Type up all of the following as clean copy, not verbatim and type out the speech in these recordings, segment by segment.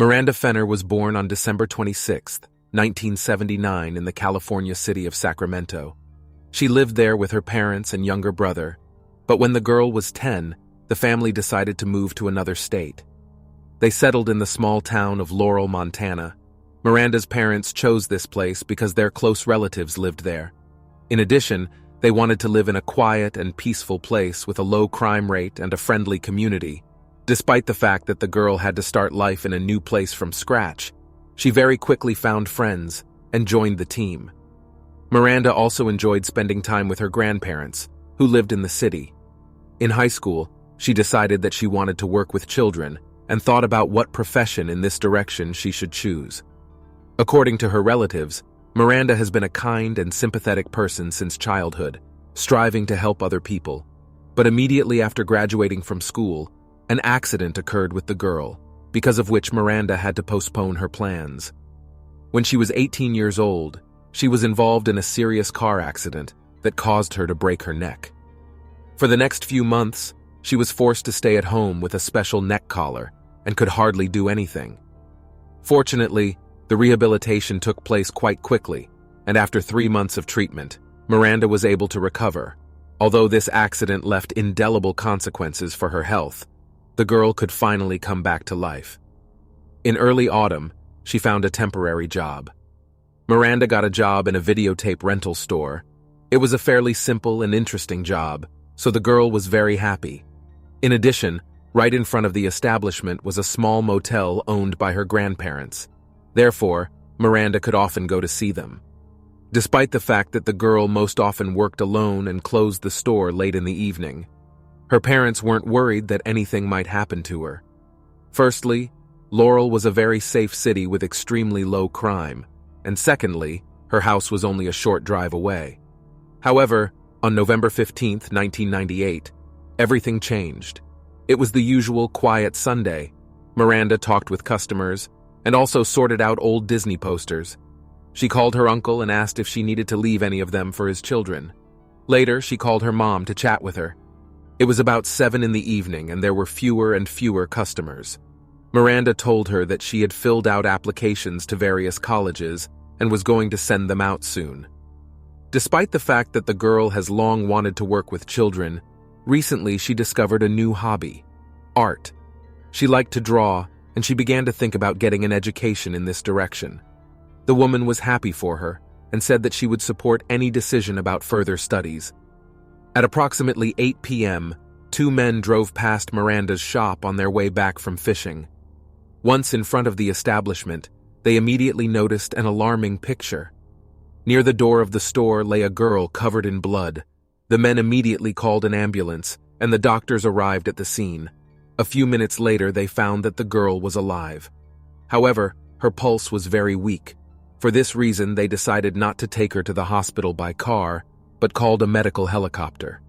Miranda Fenner was born on December 26, 1979 in the California city of Sacramento. She lived there with her parents and younger brother, but when the girl was 10, the family decided to move to another state. They settled in the small town of Laurel, Montana. Miranda's parents chose this place because their close relatives lived there. In addition, they wanted to live in a quiet and peaceful place with a low crime rate and a friendly community. Despite the fact that the girl had to start life in a new place from scratch, she very quickly found friends and joined the team. Miranda also enjoyed spending time with her grandparents, who lived in the city. In high school, she decided that she wanted to work with children and thought about what profession in this direction she should choose. According to her relatives, Miranda has been a kind and sympathetic person since childhood, striving to help other people. But immediately after graduating from school, an accident occurred with the girl, because of which Miranda had to postpone her plans. When she was 18 years old, she was involved in a serious car accident that caused her to break her neck. For the next few months, she was forced to stay at home with a special neck collar and could hardly do anything. Fortunately, the rehabilitation took place quite quickly, and after 3 months of treatment, Miranda was able to recover. Although this accident left indelible consequences for her health, the girl could finally come back to life. In early autumn, she found a temporary job. Miranda got a job in a videotape rental store. It was a fairly simple and interesting job, so the girl was very happy. In addition, right in front of the establishment was a small motel owned by her grandparents. Therefore, Miranda could often go to see them. Despite the fact that the girl most often worked alone and closed the store late in the evening, her parents weren't worried that anything might happen to her. Firstly, Laurel was a very safe city with extremely low crime, and secondly, her house was only a short drive away. However, on November 15, 1998, everything changed. It was the usual quiet Sunday. Miranda talked with customers and also sorted out old Disney posters. She called her uncle and asked if she needed to leave any of them for his children. Later, she called her mom to chat with her. It was about 7 in the evening and there were fewer and fewer customers. Miranda told her that she had filled out applications to various colleges and was going to send them out soon. Despite the fact that the girl has long wanted to work with children, recently she discovered a new hobby: art. She liked to draw, and she began to think about getting an education in this direction. The woman was happy for her and said that she would support any decision about further studies. At approximately 8 p.m., 2 men drove past Miranda's shop on their way back from fishing. Once in front of the establishment, they immediately noticed an alarming picture. Near the door of the store lay a girl covered in blood. The men immediately called an ambulance, and the doctors arrived at the scene. A few minutes later, they found that the girl was alive. However, her pulse was very weak. For this reason, they decided not to take her to the hospital by car, but called a medical helicopter.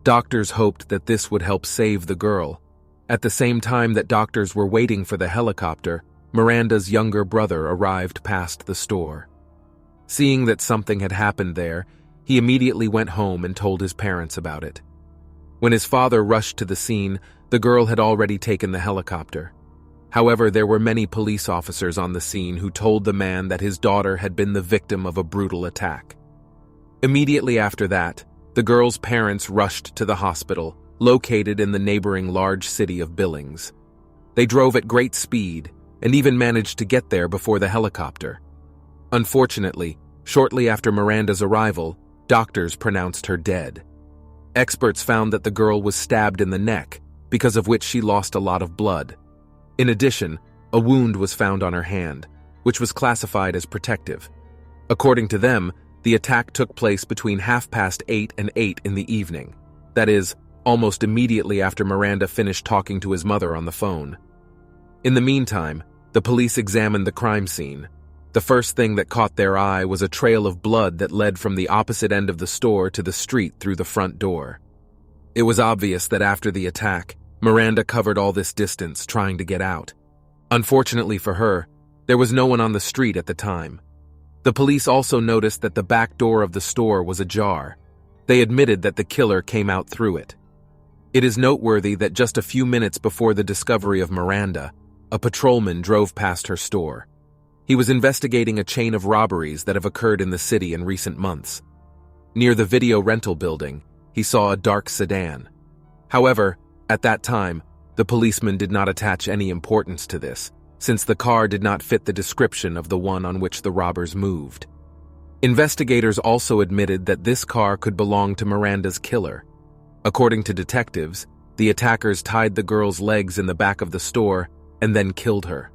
Doctors hoped that this would help save the girl. At the same time that doctors were waiting for the helicopter, Miranda's younger brother arrived past the store. Seeing that something had happened there, he immediately went home and told his parents about it. When his father rushed to the scene, the girl had already taken the helicopter. However, there were many police officers on the scene who told the man that his daughter had been the victim of a brutal attack. Immediately after that, the girl's parents rushed to the hospital, located in the neighboring large city of Billings. They drove at great speed and even managed to get there before the helicopter. Unfortunately, shortly after Miranda's arrival, doctors pronounced her dead. Experts found that the girl was stabbed in the neck, because of which she lost a lot of blood. In addition, a wound was found on her hand, which was classified as protective. According to them, the attack took place between 8:30 and 8 in the evening. That is, almost immediately after Miranda finished talking to his mother on the phone. In the meantime, the police examined the crime scene. The first thing that caught their eye was a trail of blood that led from the opposite end of the store to the street through the front door. It was obvious that after the attack, Miranda covered all this distance trying to get out. Unfortunately for her, there was no one on the street at the time. The police also noticed that the back door of the store was ajar. They admitted that the killer came out through it. It is noteworthy that just a few minutes before the discovery of Miranda, a patrolman drove past her store. He was investigating a chain of robberies that have occurred in the city in recent months. Near the video rental building, he saw a dark sedan. However, at that time, the policeman did not attach any importance to this, since the car did not fit the description of the one on which the robbers moved. Investigators also admitted that this car could belong to Miranda's killer. According to detectives, the attackers tied the girl's legs in the back of the store and then killed her.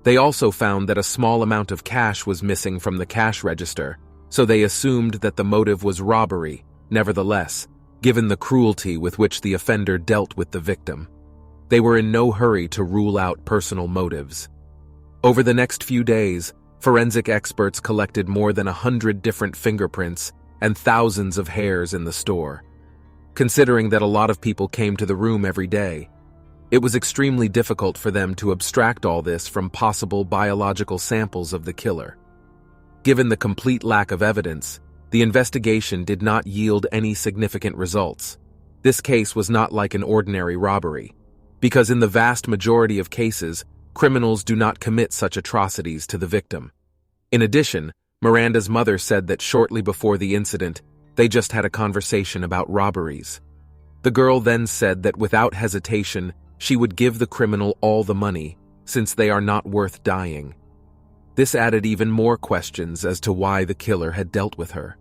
They also found that a small amount of cash was missing from the cash register, so they assumed that the motive was robbery. Nevertheless, given the cruelty with which the offender dealt with the victim, they were in no hurry to rule out personal motives. Over the next few days, forensic experts collected more than 100 different fingerprints and thousands of hairs in the store. Considering that a lot of people came to the room every day, it was extremely difficult for them to abstract all this from possible biological samples of the killer. Given the complete lack of evidence, the investigation did not yield any significant results. This case was not like an ordinary robbery, because in the vast majority of cases, criminals do not commit such atrocities to the victim. In addition, Miranda's mother said that shortly before the incident, they just had a conversation about robberies. The girl then said that without hesitation, she would give the criminal all the money, since they are not worth dying. This added even more questions as to why the killer had dealt with her.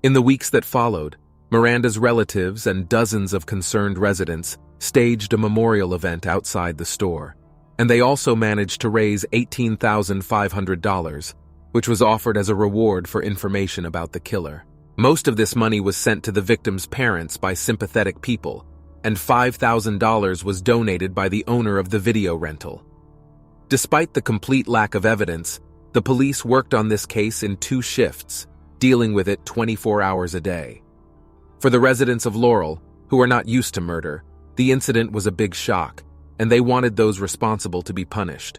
In the weeks that followed, Miranda's relatives and dozens of concerned residents staged a memorial event outside the store, and they also managed to raise $18,500, which was offered as a reward for information about the killer. Most of this money was sent to the victim's parents by sympathetic people, and $5,000 was donated by the owner of the video rental. Despite the complete lack of evidence, the police worked on this case in 2 shifts, dealing with it 24 hours a day. For the residents of Laurel, who are not used to murder, the incident was a big shock, and they wanted those responsible to be punished.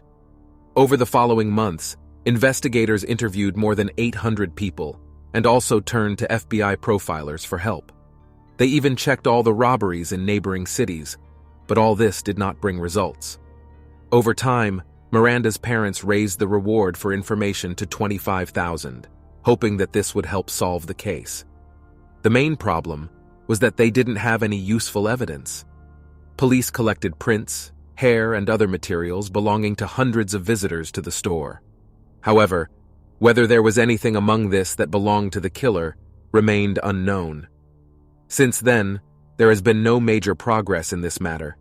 Over the following months, investigators interviewed more than 800 people, and also turned to FBI profilers for help. They even checked all the robberies in neighboring cities, but all this did not bring results. Over time, Miranda's parents raised the reward for information to $25,000, hoping that this would help solve the case. The main problem was that they didn't have any useful evidence. Police collected prints, hair, and other materials belonging to hundreds of visitors to the store. However, whether there was anything among this that belonged to the killer remained unknown. Since then, there has been no major progress in this matter.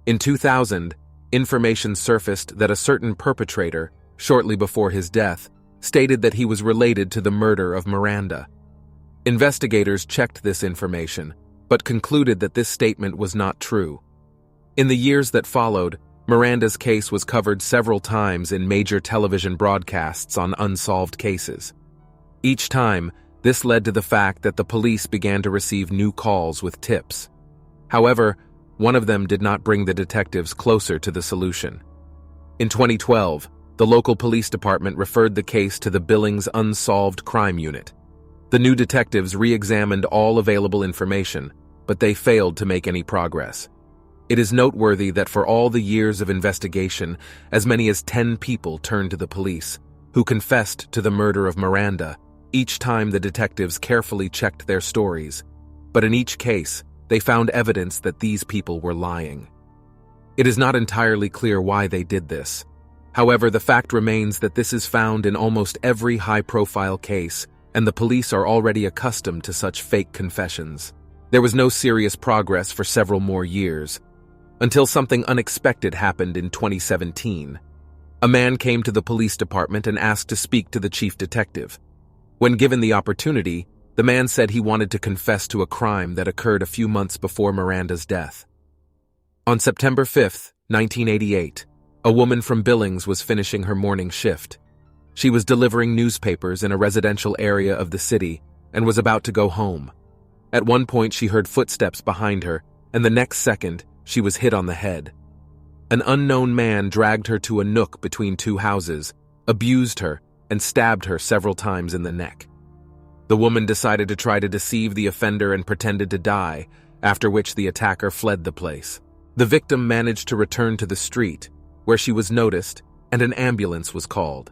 In 2000, information surfaced that a certain perpetrator, shortly before his death, stated that he was related to the murder of Miranda. Investigators checked this information, but concluded that this statement was not true. In the years that followed, Miranda's case was covered several times in major television broadcasts on unsolved cases. Each time, this led to the fact that the police began to receive new calls with tips. However, one of them did not bring the detectives closer to the solution. In 2012, the local police department referred the case to the Billings Unsolved Crime Unit. The new detectives re-examined all available information, but they failed to make any progress. It is noteworthy that for all the years of investigation, as many as 10 people turned to the police, who confessed to the murder of Miranda. Each time the detectives carefully checked their stories, but in each case, they found evidence that these people were lying. It is not entirely clear why they did this. However, the fact remains that this is found in almost every high-profile case, and the police are already accustomed to such fake confessions. There was no serious progress for several more years, until something unexpected happened in 2017. A man came to the police department and asked to speak to the chief detective. When given the opportunity, the man said he wanted to confess to a crime that occurred a few months before Miranda's death. On September 5, 1988, a woman from Billings was finishing her morning shift. She was delivering newspapers in a residential area of the city and was about to go home. At one point, she heard footsteps behind her, and the next second, she was hit on the head. An unknown man dragged her to a nook between 2 houses, abused her, and stabbed her several times in the neck. The woman decided to try to deceive the offender and pretended to die, after which the attacker fled the place. The victim managed to return to the street, where she was noticed and an ambulance was called.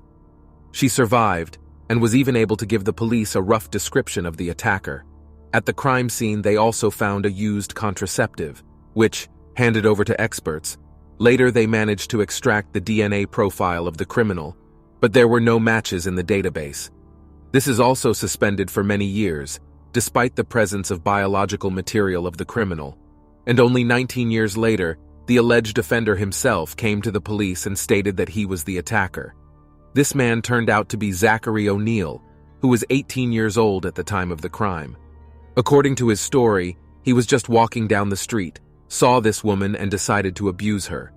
She survived and was even able to give the police a rough description of the attacker. At the crime scene, they also found a used contraceptive, which, handed over to experts, later they managed to extract the DNA profile of the criminal, but there were no matches in the database. This is also suspended for many years, despite the presence of biological material of the criminal, and only 19 years later, the alleged offender himself came to the police and stated that he was the attacker. This man turned out to be Zachary O'Neill, who was 18 years old at the time of the crime. According to his story, he was just walking down the street, saw this woman and decided to abuse her.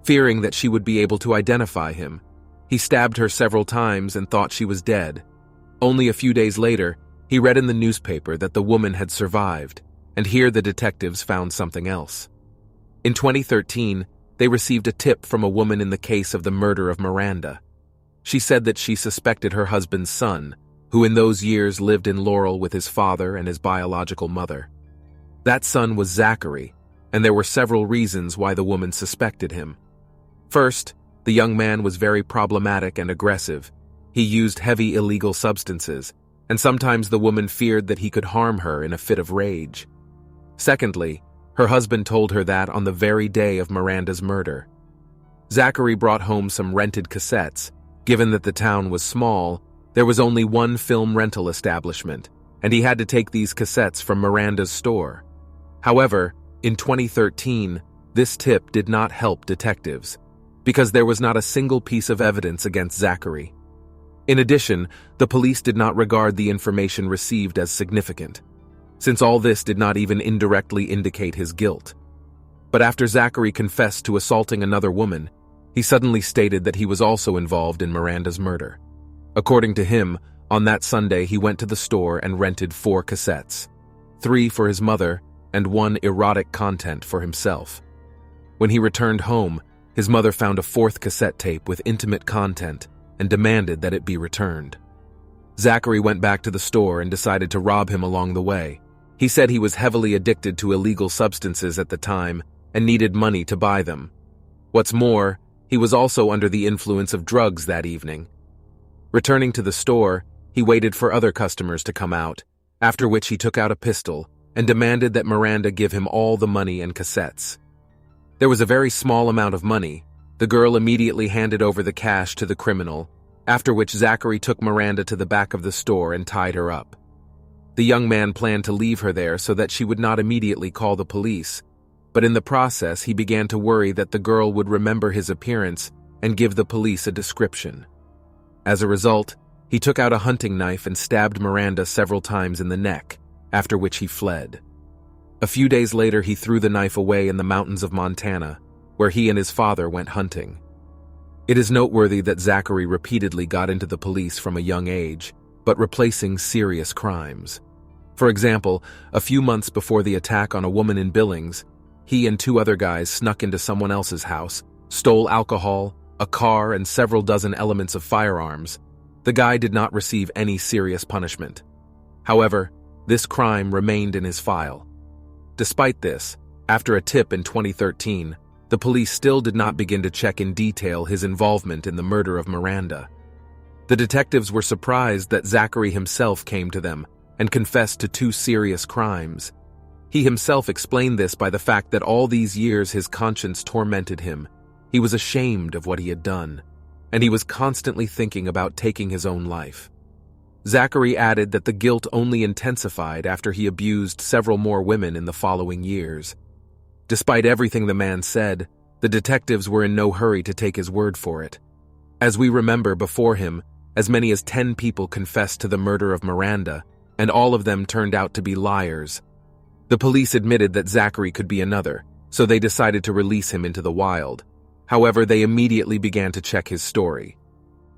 Fearing that she would be able to identify him, he stabbed her several times and thought she was dead. Only a few days later, he read in the newspaper that the woman had survived, and here the detectives found something else. In 2013, they received a tip from a woman in the case of the murder of Miranda. She said that she suspected her husband's son, who in those years lived in Laurel with his father and his biological mother. That son was Zachary, and there were several reasons why the woman suspected him. First, the young man was very problematic and aggressive. He used heavy illegal substances, and sometimes the woman feared that he could harm her in a fit of rage. Secondly, her husband told her that on the very day of Miranda's murder. Zachary brought home some rented cassettes. Given that the town was small, there was only one film rental establishment, and he had to take these cassettes from Miranda's store. However, in 2013, this tip did not help detectives, because there was not a single piece of evidence against Zachary. In addition, the police did not regard the information received as significant, since all this did not even indirectly indicate his guilt. But after Zachary confessed to assaulting another woman, he suddenly stated that he was also involved in Miranda's murder. According to him, on that Sunday he went to the store and rented 4 cassettes, 3 for his mother and 1 erotic content for himself. When he returned home, his mother found a 4th cassette tape with intimate content and demanded that it be returned. Zachary went back to the store and decided to rob him along the way. He said he was heavily addicted to illegal substances at the time and needed money to buy them. What's more, he was also under the influence of drugs that evening. Returning to the store, he waited for other customers to come out, after which he took out a pistol and demanded that Miranda give him all the money and cassettes. There was a very small amount of money. The girl immediately handed over the cash to the criminal, after which Zachary took Miranda to the back of the store and tied her up. The young man planned to leave her there so that she would not immediately call the police, but in the process he began to worry that the girl would remember his appearance and give the police a description. As a result, he took out a hunting knife and stabbed Miranda several times in the neck, after which he fled. A few days later he threw the knife away in the mountains of Montana, where he and his father went hunting. It is noteworthy that Zachary repeatedly got into the police from a young age, but replacing serious crimes. For example, a few months before the attack on a woman in Billings, he and 2 other guys snuck into someone else's house, stole alcohol, a car, and several dozen elements of firearms. The guy did not receive any serious punishment. However, this crime remained in his file. Despite this, after a tip in 2013, the police still did not begin to check in detail his involvement in the murder of Miranda. The detectives were surprised that Zachary himself came to them and confessed to 2 serious crimes. He himself explained this by the fact that all these years his conscience tormented him. He was ashamed of what he had done, and he was constantly thinking about taking his own life. Zachary added that the guilt only intensified after he abused several more women in the following years. Despite everything the man said, the detectives were in no hurry to take his word for it. As we remember, before him, as many as 10 people confessed to the murder of Miranda, and all of them turned out to be liars. The police admitted that Zachary could be another, so they decided to release him into the wild. However, they immediately began to check his story.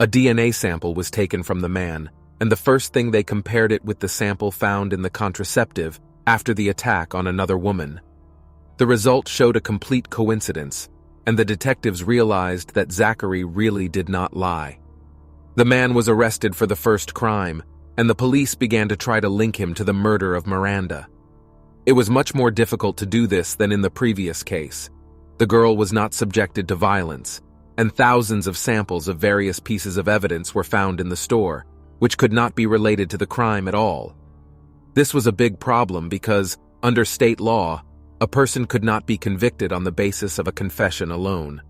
A DNA sample was taken from the man, and the first thing they compared it with the sample found in the contraceptive after the attack on another woman. The result showed a complete coincidence, and the detectives realized that Zachary really did not lie. The man was arrested for the first crime, and the police began to try to link him to the murder of Miranda. It was much more difficult to do this than in the previous case. The girl was not subjected to violence, and thousands of samples of various pieces of evidence were found in the store, which could not be related to the crime at all. This was a big problem because, under state law, a person could not be convicted on the basis of a confession alone.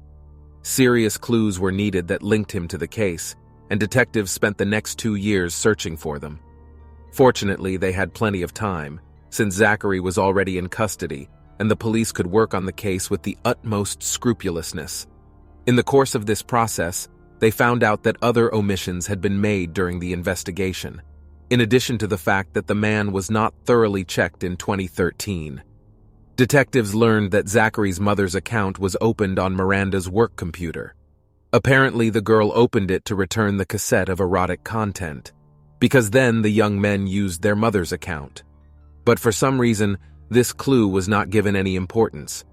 Serious clues were needed that linked him to the case, and detectives spent the next 2 years searching for them. Fortunately, they had plenty of time, since Zachary was already in custody, and the police could work on the case with the utmost scrupulousness. In the course of this process, they found out that other omissions had been made during the investigation, in addition to the fact that the man was not thoroughly checked in 2013. Detectives learned that Zachary's mother's account was opened on Miranda's work computer. Apparently, the girl opened it to return the cassette of erotic content, because then the young men used their mother's account. But for some reason, this clue was not given any importance.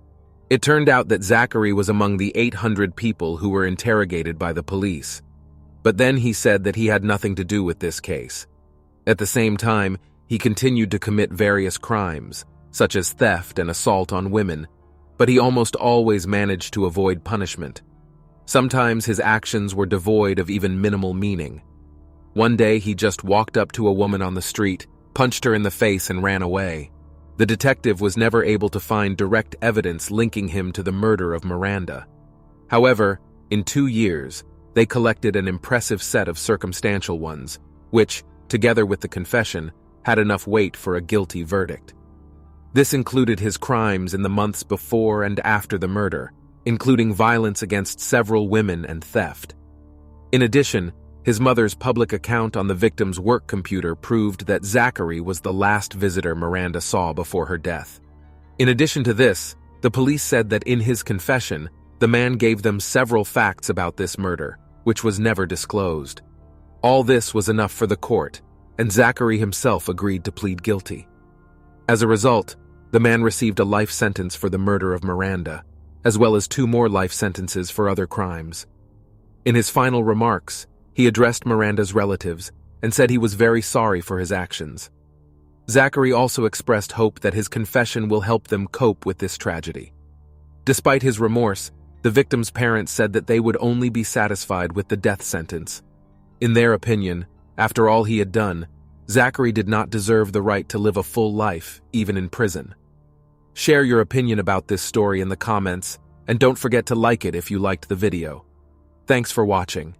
It turned out that Zachary was among the 800 people who were interrogated by the police. But then he said that he had nothing to do with this case. At the same time, he continued to commit various crimes, such as theft and assault on women, but he almost always managed to avoid punishment. Sometimes his actions were devoid of even minimal meaning. One day he just walked up to a woman on the street, punched her in the face, and ran away. The detective was never able to find direct evidence linking him to the murder of Miranda. However, in 2 years, they collected an impressive set of circumstantial ones, which, together with the confession, had enough weight for a guilty verdict. This included his crimes in the months before and after the murder, including violence against several women and theft. In addition, his mother's public account on the victim's work computer proved that Zachary was the last visitor Miranda saw before her death. In addition to this, the police said that in his confession, the man gave them several facts about this murder, which was never disclosed. All this was enough for the court, and Zachary himself agreed to plead guilty. As a result, the man received a life sentence for the murder of Miranda, as well as 2 more life sentences for other crimes. In his final remarks, he addressed Miranda's relatives and said he was very sorry for his actions. Zachary also expressed hope that his confession will help them cope with this tragedy. Despite his remorse, the victim's parents said that they would only be satisfied with the death sentence. In their opinion, after all he had done, Zachary did not deserve the right to live a full life, even in prison. Share your opinion about this story in the comments, and don't forget to like it if you liked the video. Thanks for watching.